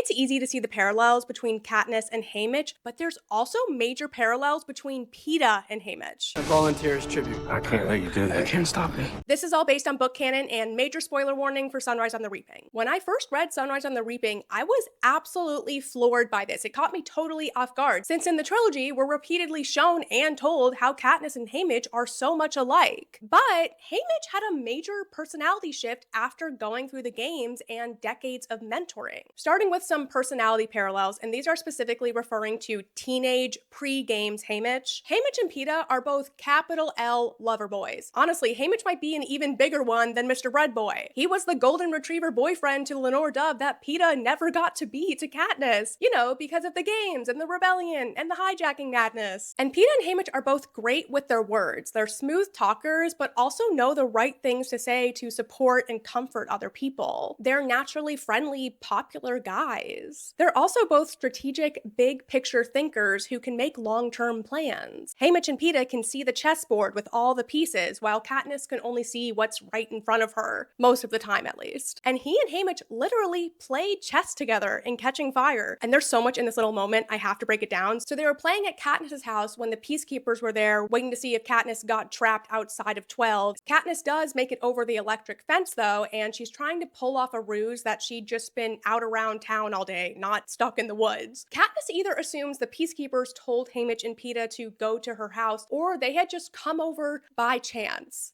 It's easy to see the parallels between Katniss and Haymitch, but there's also major parallels between Peeta and Haymitch. I volunteer as tribute. I can't let you do that. You can't stop me. This is all based on book canon and major spoiler warning for Sunrise on the Reaping. When I first read Sunrise on the Reaping, I was absolutely floored by this. It caught me totally off guard, since in the trilogy, we're repeatedly shown and told how Katniss and Haymitch are so much alike. But Haymitch had a major personality shift after going through the games and decades of mentoring. Starting with some personality parallels, and these are specifically referring to teenage, pre-games Haymitch. Haymitch and Peeta are both capital L lover boys. Honestly, Haymitch might be an even bigger one than Mr. Red Boy. He was the golden retriever boyfriend to Lenore Dove that Peeta never got to be to Katniss. You know, because of the games and the rebellion and the hijacking madness. And Peeta and Haymitch are both great with their words. They're smooth talkers, but also know the right things to say to support and comfort other people. They're naturally friendly, popular guys. They're also both strategic, big picture thinkers who can make long-term plans. Haymitch and Peeta can see the chessboard with all the pieces, while Katniss can only see what's right in front of her, most of the time at least. And he and Haymitch literally played chess together in Catching Fire. And there's so much in this little moment, I have to break it down. So they were playing at Katniss's house when the Peacekeepers were there, waiting to see if Katniss got trapped outside of 12. Katniss does make it over the electric fence though, and she's trying to pull off a ruse that she'd just been out around town all day, not stuck in the woods. Katniss either assumes the Peacekeepers told Haymitch and Peeta to go to her house, or they had just come over by chance.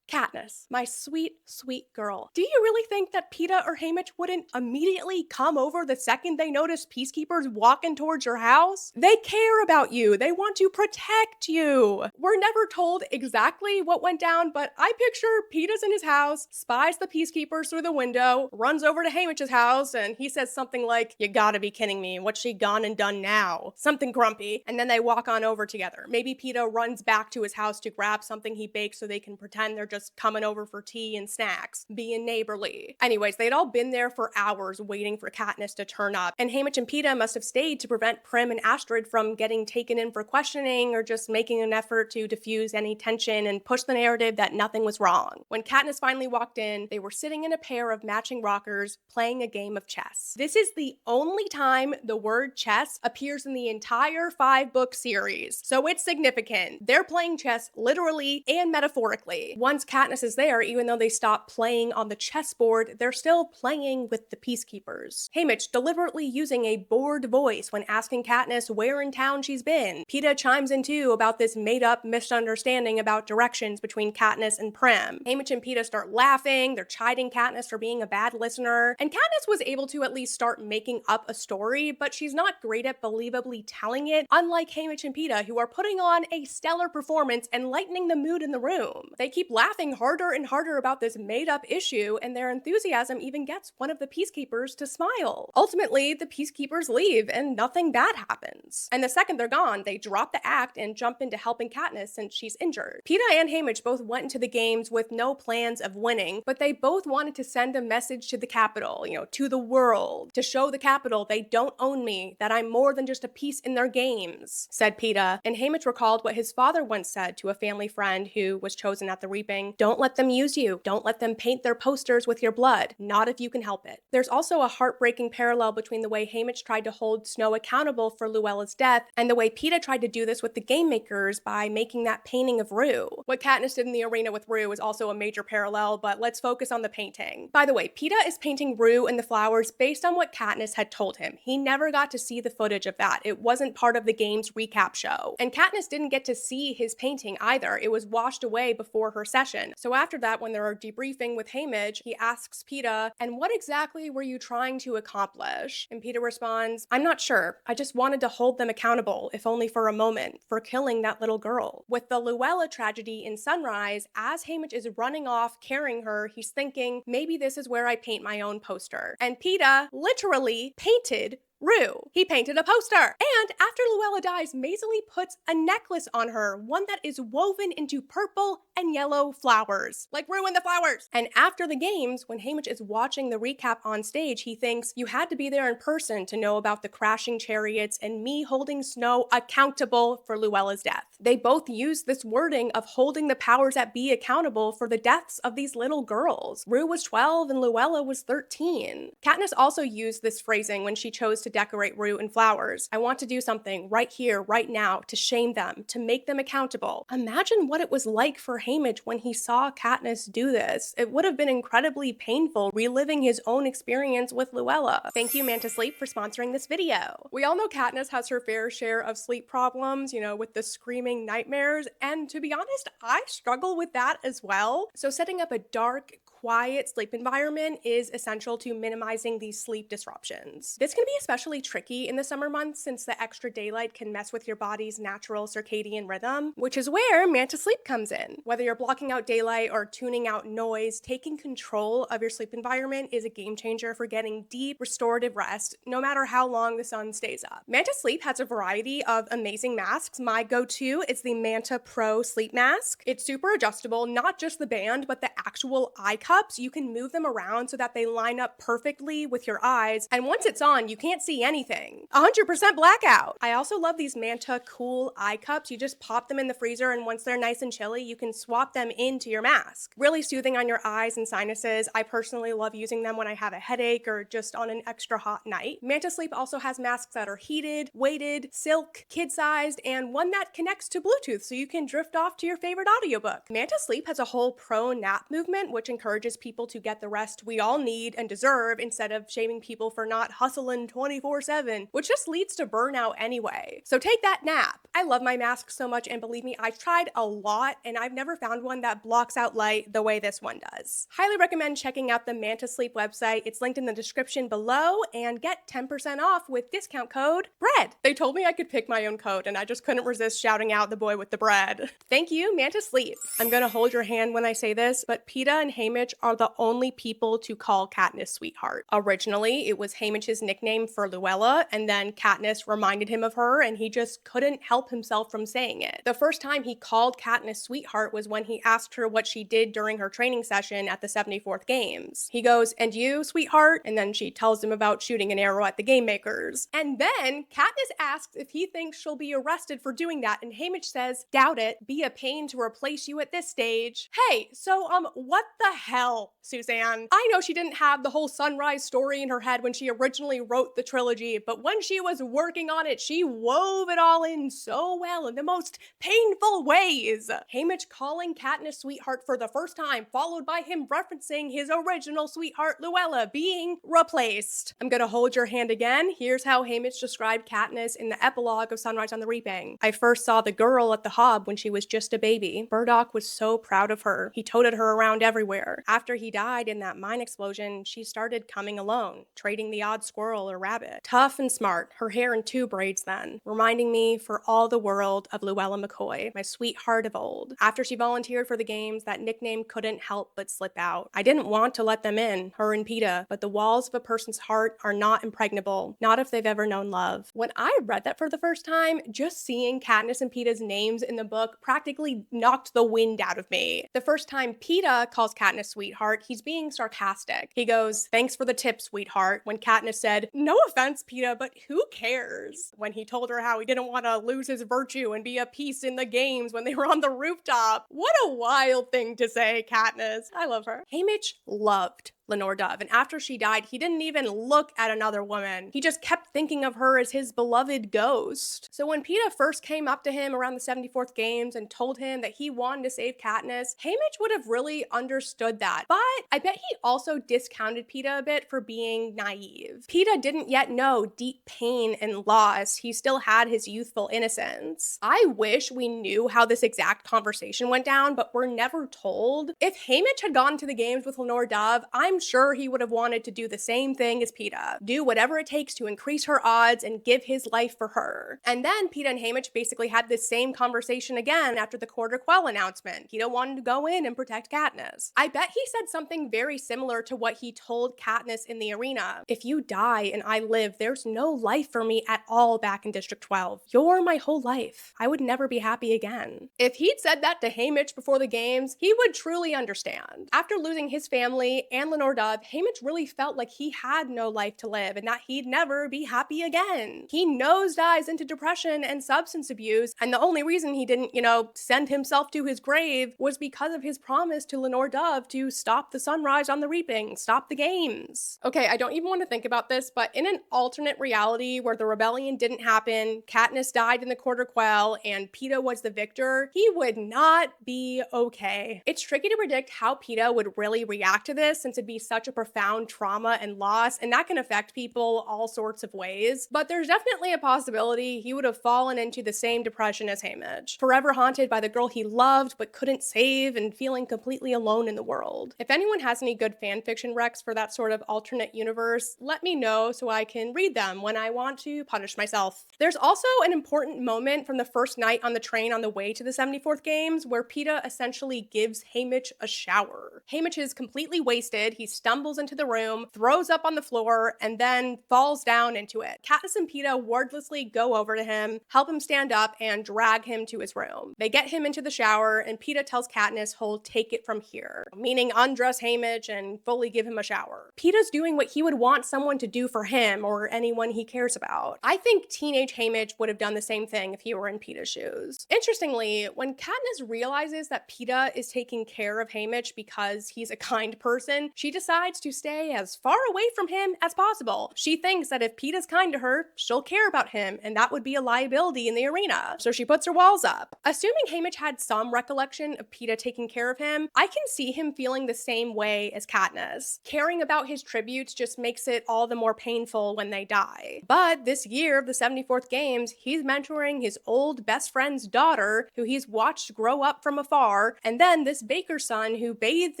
Katniss, my sweet, sweet girl. Do you really think that Peeta or Haymitch wouldn't immediately come over the second they notice Peacekeepers walking towards your house? They care about you. They want to protect you. We're never told exactly what went down, but I picture Peeta's in his house, spies the Peacekeepers through the window, runs over to Haymitch's house, and he says something like, "You gotta be kidding me. What's she gone and done now?" Something grumpy. And then they walk on over together. Maybe Peeta runs back to his house to grab something he baked so they can pretend they're just coming over for tea and snacks, being neighborly. Anyways, they'd all been there for hours waiting for Katniss to turn up, and Haymitch and Peeta must have stayed to prevent Prim and Astrid from getting taken in for questioning or just making an effort to diffuse any tension and push the narrative that nothing was wrong. When Katniss finally walked in, they were sitting in a pair of matching rockers playing a game of chess. This is the only time the word chess appears in the entire 5-book series, so it's significant. They're playing chess literally and metaphorically. Once Katniss is there, even though they stop playing on the chessboard, they're still playing with the Peacekeepers. Haymitch deliberately using a bored voice when asking Katniss where in town she's been. Peeta chimes in too about this made-up misunderstanding about directions between Katniss and Prim. Haymitch and Peeta start laughing, they're chiding Katniss for being a bad listener, and Katniss was able to at least start making up a story, but she's not great at believably telling it, unlike Haymitch and Peeta, who are putting on a stellar performance and lightening the mood in the room. They keep laughing harder and harder about this made-up issue, and their enthusiasm even gets one of the Peacekeepers to smile. Ultimately, the Peacekeepers leave, and nothing bad happens. And the second they're gone, they drop the act and jump into helping Katniss since she's injured. Peeta and Haymitch both went into the games with no plans of winning, but they both wanted to send a message to the Capitol, to the world, to show the Capitol they don't own me, that I'm more than just a piece in their games, said Peeta. And Haymitch recalled what his father once said to a family friend who was chosen at the Reaping: "Don't let them use you. Don't let them paint their posters with your blood. Not if you can help it." There's also a heartbreaking parallel between the way Haymitch tried to hold Snow accountable for Louella's death and the way Peeta tried to do this with the game makers by making that painting of Rue. What Katniss did in the arena with Rue is also a major parallel, but let's focus on the painting. By the way, Peeta is painting Rue and the flowers based on what Katniss had told him. He never got to see the footage of that. It wasn't part of the game's recap show. And Katniss didn't get to see his painting either. It was washed away before her session. So after that, when they're debriefing with Haymitch, he asks Peeta, "And what exactly were you trying to accomplish?" And Peeta responds, "I'm not sure. I just wanted to hold them accountable, if only for a moment, for killing that little girl." With the Louella tragedy in Sunrise, as Haymitch is running off carrying her, he's thinking, maybe this is where I paint my own poster. And Peeta literally painted Rue. He painted a poster. And after Louella dies, Maisie puts a necklace on her, one that is woven into purple and yellow flowers. Like Rue and the flowers. And after the games, when Haymitch is watching the recap on stage, he thinks, "You had to be there in person to know about the crashing chariots and me holding Snow accountable for Louella's death." They both use this wording of holding the powers that be accountable for the deaths of these little girls. Rue was 12 and Louella was 13. Katniss also used this phrasing when she chose to decorate Rue in flowers. I want to do something right here, right now, to shame them, to make them accountable. Imagine what it was like for Haymitch when he saw Katniss do this. It would have been incredibly painful reliving his own experience with Louella. Thank you, mantasleep, for sponsoring this video. We all know Katniss has her fair share of sleep problems, with the screaming nightmares, and to be honest, I struggle with that as well. So setting up a dark, quiet sleep environment is essential to minimizing these sleep disruptions. This can be especially tricky in the summer months since the extra daylight can mess with your body's natural circadian rhythm, which is where mantasleep comes in. Whether you're blocking out daylight or tuning out noise, taking control of your sleep environment is a game changer for getting deep, restorative rest, no matter how long the sun stays up. Mantasleep has a variety of amazing masks. My go-to is the Manta Pro Sleep Mask. It's super adjustable, not just the band, but the actual eye cups. You can move them around so that they line up perfectly with your eyes, and once it's on, you can't see anything. 100% blackout. I also love these Manta Cool eye cups. You just pop them in the freezer, and once they're nice and chilly, you can swap them into your mask. Really soothing on your eyes and sinuses. I personally love using them when I have a headache or just on an extra hot night. Mantasleep also has masks that are heated, weighted, silk, kid-sized, and one that connects to Bluetooth so you can drift off to your favorite audiobook. Mantasleep has a whole pro nap movement, which encourages people to get the rest we all need and deserve instead of shaming people for not hustling 24/7, which just leads to burnout anyway. So take that nap. I love my mask so much, and believe me, I've tried a lot and I've never found one that blocks out light the way this one does. Highly recommend checking out the Mantasleep website. It's linked in the description below, and get 10% off with discount code BREAD. They told me I could pick my own code and I just couldn't resist shouting out the boy with the bread. Thank you, Mantasleep. I'm gonna hold your hand when I say this, but Peeta and Haymitch are the only people to call Katniss sweetheart. Originally, it was Haymitch's nickname for Louella, and then Katniss reminded him of her, and he just couldn't help himself from saying it. The first time he called Katniss sweetheart was when he asked her what she did during her training session at the 74th Games. He goes, "And you, sweetheart?" And then she tells him about shooting an arrow at the Game Makers. And then Katniss asks if he thinks she'll be arrested for doing that, and Haymitch says, "Doubt it. Be a pain to replace you at this stage." Hey, so what the hell, Suzanne? I know she didn't have the whole Sunrise story in her head when she originally wrote the trilogy, but when she was working on it, she wove it all in so well in the most painful ways. Haymitch calling Katniss sweetheart for the first time, followed by him referencing his original sweetheart Louella being replaced. I'm gonna hold your hand again. Here's how Haymitch described Katniss in the epilogue of Sunrise on the Reaping. "I first saw the girl at the Hob when she was just a baby. Burdock was so proud of her. He toted her around everywhere. After he died in that mine explosion, she started coming alone, trading the odd squirrel or rabbit. Tough and smart, her hair in 2 braids then, reminding me for all the world of Luella McCoy, my sweetheart of old. After she volunteered for the games, that nickname couldn't help but slip out. I didn't want to let them in, her and Peeta, but the walls of a person's heart are not impregnable, not if they've ever known love." When I read that for the first time, just seeing Katniss and Peeta's names in the book practically knocked the wind out of me. The first time Peeta calls Katniss sweetheart, he's being sarcastic. He goes, "Thanks for the tip, sweetheart," when Katniss said, "No offense, Peeta, but who cares?" When he told her how he didn't want to lose his virtue and be a piece in the games when they were on the rooftop. What a wild thing to say, Katniss. I love her. Haymitch loved Lenore Dove, and after she died, he didn't even look at another woman. He just kept thinking of her as his beloved ghost. So when Peeta first came up to him around the 74th Games and told him that he wanted to save Katniss, Haymitch would have really understood that. But I bet he also discounted Peeta a bit for being naive. Peeta didn't yet know deep pain and loss. He still had his youthful innocence. I wish we knew how this exact conversation went down, but we're never told. If Haymitch had gone to the games with Lenore Dove, I'm sure he would have wanted to do the same thing as Peeta. Do whatever it takes to increase her odds and give his life for her. And then Peeta and Haymitch basically had this same conversation again after the Quarter Quell announcement. Peeta wanted to go in and protect Katniss. I bet he said something very similar to what he told Katniss in the arena. "If you die and I live, there's no life for me at all back in District 12. You're my whole life. I would never be happy again." If he'd said that to Haymitch before the games, he would truly understand. After losing his family and Lenore Lenore Dove, Haymitch really felt like he had no life to live and that he'd never be happy again. He nosedives into depression and substance abuse, and the only reason he didn't, send himself to his grave was because of his promise to Lenore Dove to stop the sunrise on the reaping, stop the games. Okay, I don't even want to think about this, but in an alternate reality where the rebellion didn't happen, Katniss died in the Quarter Quell, and Peeta was the victor, he would not be okay. It's tricky to predict how Peeta would really react to this since it'd be such a profound trauma and loss, and that can affect people all sorts of ways. But there's definitely a possibility he would have fallen into the same depression as Haymitch, forever haunted by the girl he loved but couldn't save and feeling completely alone in the world. If anyone has any good fanfiction recs for that sort of alternate universe, let me know so I can read them when I want to punish myself. There's also an important moment from the first night on the train on the way to the 74th games where Peeta essentially gives Haymitch a shower. Haymitch is completely wasted, he stumbles into the room, throws up on the floor, and then falls down into it. Katniss and Peeta wordlessly go over to him, help him stand up, and drag him to his room. They get him into the shower, and Peeta tells Katniss he'll take it from here, meaning undress Haymitch and fully give him a shower. Peeta's doing what he would want someone to do for him or anyone he cares about. I think teenage Haymitch would have done the same thing if he were in Peeta's shoes. Interestingly, when Katniss realizes that Peeta is taking care of Haymitch because he's a kind person, she decides to stay as far away from him as possible. She thinks that if Peeta's kind to her, she'll care about him, and that would be a liability in the arena. So she puts her walls up. Assuming Haymitch had some recollection of Peeta taking care of him, I can see him feeling the same way as Katniss. Caring about his tributes just makes it all the more painful when they die. But this year of the 74th games, he's mentoring his old best friend's daughter, who he's watched grow up from afar, and then this baker's son who bathed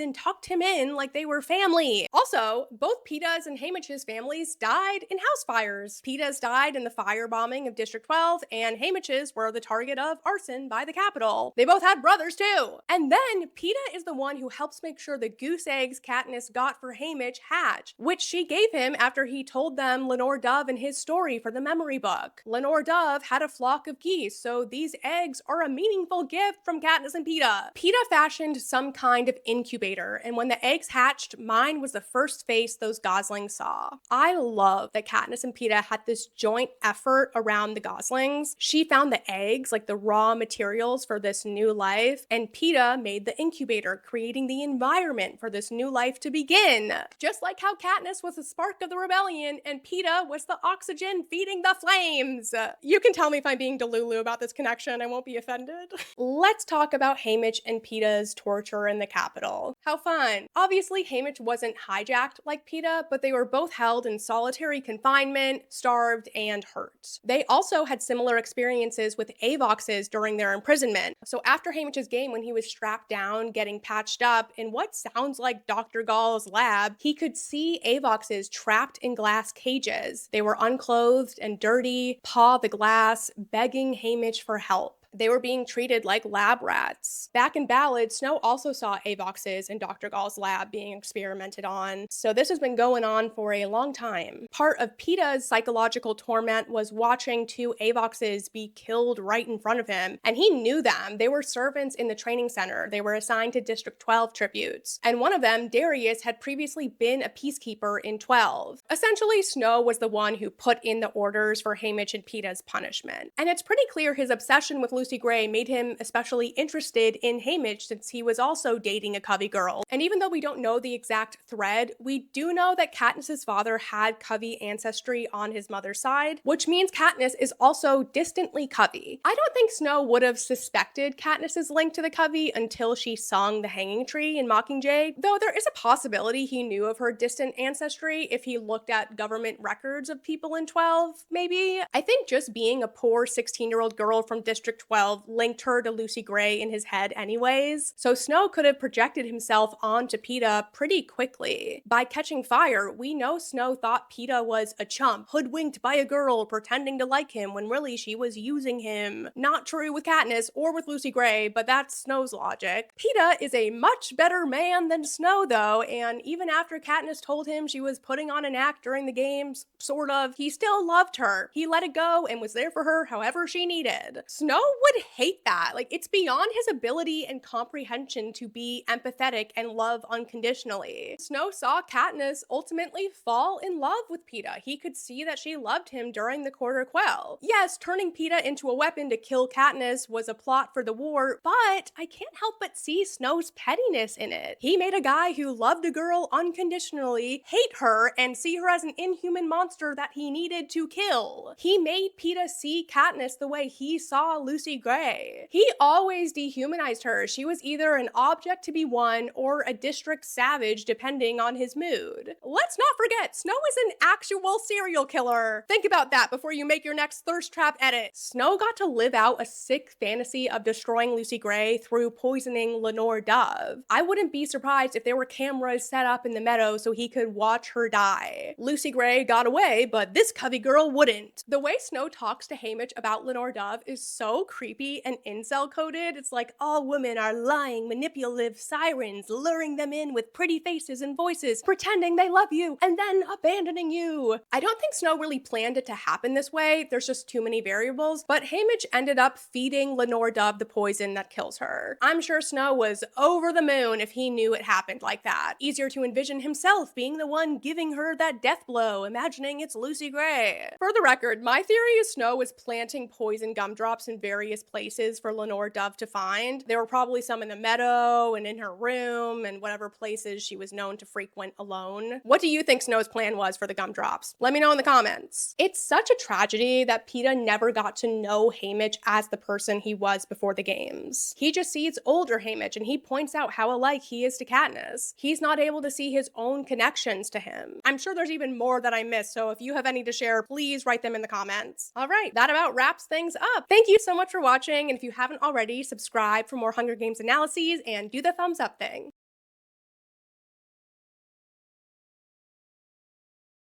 and tucked him in like they were family. Also, both Peeta's and Haymitch's families died in house fires. Peeta's died in the firebombing of District 12, and Haymitch's were the target of arson by the Capitol. They both had brothers too. And then Peeta is the one who helps make sure the goose eggs Katniss got for Haymitch hatch, which she gave him after he told them Lenore Dove and his story for the memory book. Lenore Dove had a flock of geese, so these eggs are a meaningful gift from Katniss and Peeta. Peeta fashioned some kind of incubator, and when the eggs hatched, mine was the first face those goslings saw. I love that Katniss and Peeta had this joint effort around the goslings. She found the eggs, like the raw materials for this new life, and Peeta made the incubator, creating the environment for this new life to begin. Just like how Katniss was the spark of the rebellion and Peeta was the oxygen feeding the flames. You can tell me if I'm being delulu about this connection, I won't be offended. Let's talk about Haymitch and Peeta's torture in the Capitol. How fun. Obviously, Haymitch wasn't hijacked like Peeta, but they were both held in solitary confinement, starved, and hurt. They also had similar experiences with Avoxes during their imprisonment. So after Haymitch's game, when he was strapped down, getting patched up in what sounds like Dr. Gall's lab, he could see Avoxes trapped in glass cages. They were unclothed and dirty, paw the glass, begging Haymitch for help. They were being treated like lab rats. Back in Ballad, Snow also saw Avoxes in Dr. Gall's lab being experimented on, so this has been going on for a long time. Part of Peeta's psychological torment was watching two Avoxes be killed right in front of him, and he knew them. They were servants in the training center. They were assigned to District 12 tributes, and one of them, Darius, had previously been a peacekeeper in 12. Essentially, Snow was the one who put in the orders for Haymitch and Peeta's punishment, and it's pretty clear his obsession with Lucy Gray made him especially interested in Haymitch since he was also dating a Covey-Girl. And even though we don't know the exact thread, we do know that Katniss's father had Covey ancestry on his mother's side, which means Katniss is also distantly Covey. I don't think Snow would have suspected Katniss's link to the Covey until she sung The Hanging Tree in Mockingjay, though there is a possibility he knew of her distant ancestry if he looked at government records of people in 12, maybe. I think just being a poor 16-year-old girl from District 12 linked her to Lucy Gray in his head anyways, so Snow could have projected himself onto Peeta pretty quickly. By catching fire, we know Snow thought Peeta was a chump, hoodwinked by a girl pretending to like him when really she was using him. Not true with Katniss or with Lucy Gray, but that's Snow's logic. Peeta is a much better man than Snow though, and even after Katniss told him she was putting on an act during the games, sort of, he still loved her. He let it go and was there for her however she needed. Snow would hate that. Like, it's beyond his ability and comprehension to be empathetic and love unconditionally. Snow saw Katniss ultimately fall in love with Peeta. He could see that she loved him during the Quarter Quell. Yes, turning Peeta into a weapon to kill Katniss was a plot for the war, but I can't help but see Snow's pettiness in it. He made a guy who loved a girl unconditionally hate her and see her as an inhuman monster that he needed to kill. He made Peeta see Katniss the way he saw Lucy Gray. He always dehumanized her. She was either an object to be won or a district savage depending on his mood. Let's not forget, Snow is an actual serial killer. Think about that before you make your next thirst trap edit. Snow got to live out a sick fantasy of destroying Lucy Gray through poisoning Lenore Dove. I wouldn't be surprised if there were cameras set up in the meadow so he could watch her die. Lucy Gray got away, but this Covey-Girl wouldn't. The way Snow talks to Haymitch about Lenore Dove is so creepy and incel-coded. It's like all women are lying, manipulative sirens, luring them in with pretty faces and voices, pretending they love you, and then abandoning you. I don't think Snow really planned it to happen this way. There's just too many variables, but Haymitch ended up feeding Lenore Dove the poison that kills her. I'm sure Snow was over the moon if he knew it happened like that. Easier to envision himself being the one giving her that death blow, imagining it's Lucy Gray. For the record, my theory is Snow was planting poison gumdrops in various places for Lenore Dove to find. There were probably some in the meadow and in her room and whatever places she was known to frequent alone. What do you think Snow's plan was for the gumdrops? Let me know in the comments. It's such a tragedy that Peeta never got to know Haymitch as the person he was before the games. He just sees older Haymitch and he points out how alike he is to Katniss. He's not able to see his own connections to him. I'm sure there's even more that I missed, so if you have any to share, please write them in the comments. All right, that about wraps things up. Thank you so much for watching, and if you haven't already, subscribe for more Hunger Games analyses and do the thumbs up thing.